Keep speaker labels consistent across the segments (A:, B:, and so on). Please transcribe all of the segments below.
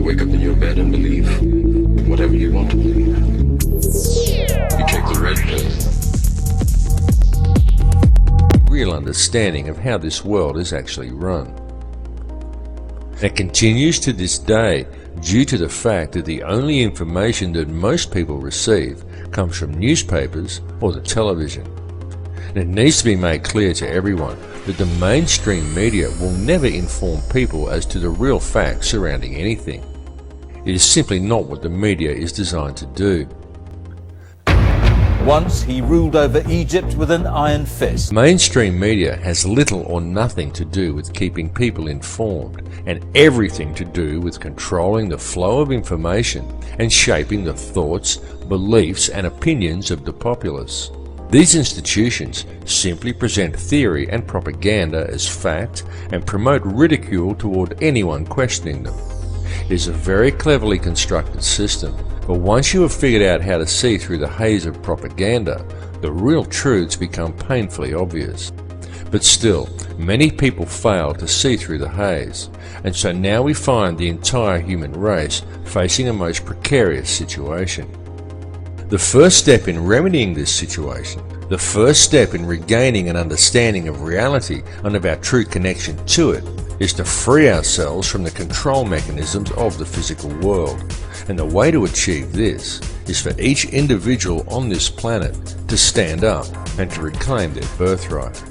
A: wake up in your bed and believe whatever you want to believe. You take the red pill.
B: Real understanding of how this world is actually run. It continues to this day due to the fact that the only information that most people receive comes from newspapers or the television. And it needs to be made clear to everyone that the mainstream media will never inform people as to the real facts surrounding anything. It is simply not what the media is designed to do.
C: Once he ruled over Egypt with an iron fist.
B: Mainstream media has little or nothing to do with keeping people informed, and everything to do with controlling the flow of information and shaping the thoughts, beliefs and opinions of the populace. These institutions simply present theory and propaganda as fact and promote ridicule toward anyone questioning them. It is a very cleverly constructed system, but once you have figured out how to see through the haze of propaganda, the real truths become painfully obvious. But still, many people fail to see through the haze, and so now we find the entire human race facing a most precarious situation. The first step in remedying this situation, the first step in regaining an understanding of reality and of our true connection to it, is to free ourselves from the control mechanisms of the physical world. And the way to achieve this is for each individual on this planet to stand up and to reclaim their birthright.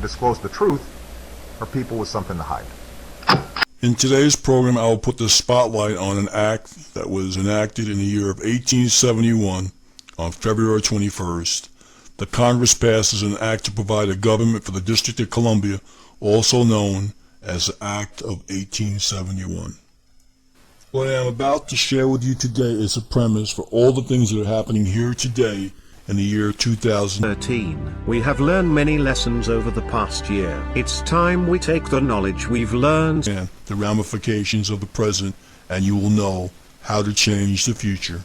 D: Disclose the truth are people with something to hide.
E: In today's program, I will put the spotlight on an act that was enacted in the year of 1871 on February 21st. The Congress passes an act to provide a government for the District of Columbia, also known as the Act of 1871. What I am about to share with you today is a premise for all the things that are happening here today in the year 2013.
F: We have learned many lessons over the past year. It's time we take the knowledge we've learned
E: and the ramifications of the present, and you will know how to change the future.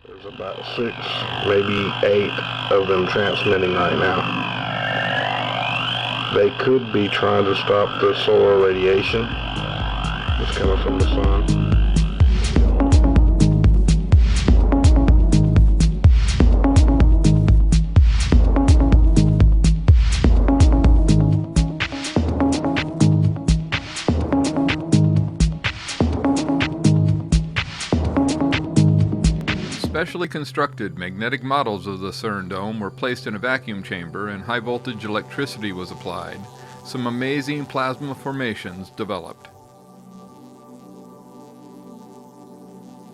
G: There's about 6, maybe 8 of them transmitting right now. They could be trying to stop the solar radiation that's coming from the sun.
H: specially constructed magnetic models of the CERN dome were placed in a vacuum chamber and high voltage electricity was applied, some amazing plasma formations developed.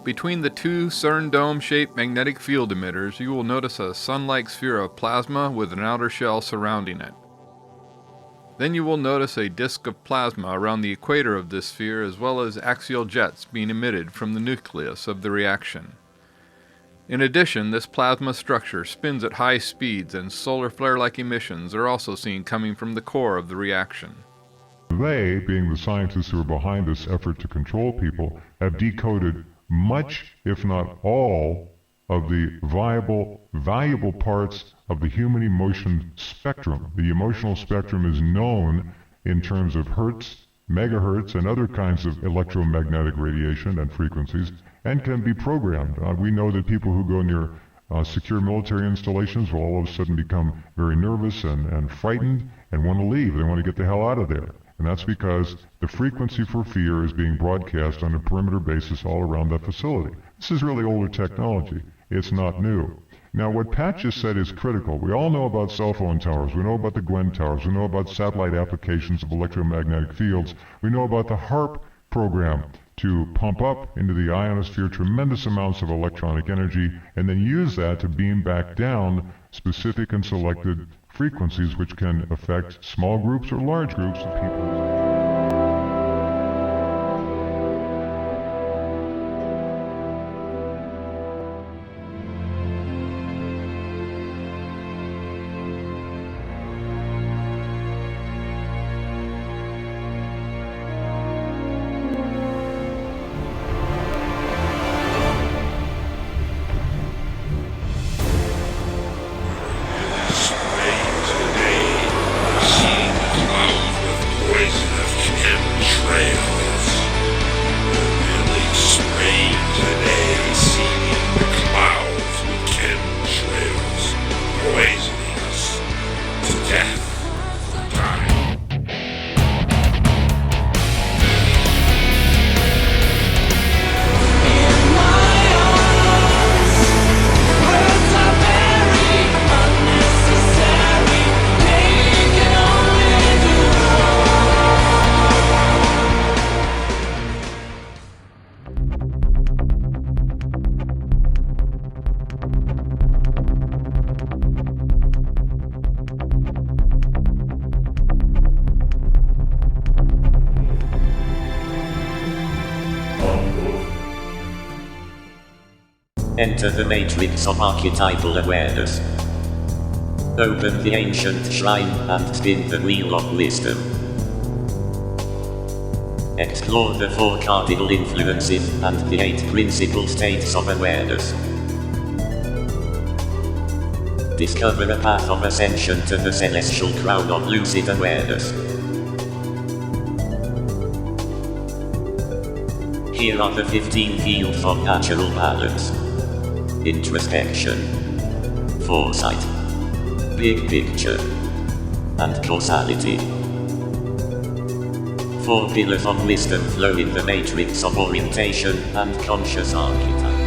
H: Between the two CERN dome-shaped magnetic field emitters, you will notice a sun-like sphere of plasma with an outer shell surrounding it. Then you will notice a disk of plasma around the equator of this sphere, as well as axial jets being emitted from the nucleus of the reaction. In addition, this plasma structure spins at high speeds, and solar flare-like emissions are also seen coming from the core of the reaction.
I: They, being the scientists who are behind this effort to control people, have decoded much, if not all, of the valuable parts of the human emotion spectrum. The emotional spectrum is known in terms of hertz, megahertz, and other kinds of electromagnetic radiation and frequencies, and can be programmed. We know that people who go near secure military installations will all of a sudden become very nervous and frightened and want to leave. They want to get the hell out of there. And that's because the frequency for fear is being broadcast on a perimeter basis all around that facility. This is really older technology. It's not new. Now, what Pat just said is critical. We all know about cell phone towers. We know about the Gwen towers. We know about satellite applications of electromagnetic fields. We know about the HAARP program to pump up into the ionosphere tremendous amounts of electronic energy and then use that to beam back down specific and selected frequencies which can affect small groups or large groups of people.
J: Enter the matrix of archetypal awareness. Open the ancient shrine and spin the wheel of wisdom. Explore the 4 cardinal influences and the 8 principal states of awareness. Discover a path of ascension to the celestial crown of lucid awareness. Here are the 15 fields of natural balance: introspection, foresight, big picture, and causality. 4 pillars of wisdom flow in the matrix of orientation and conscious archetype.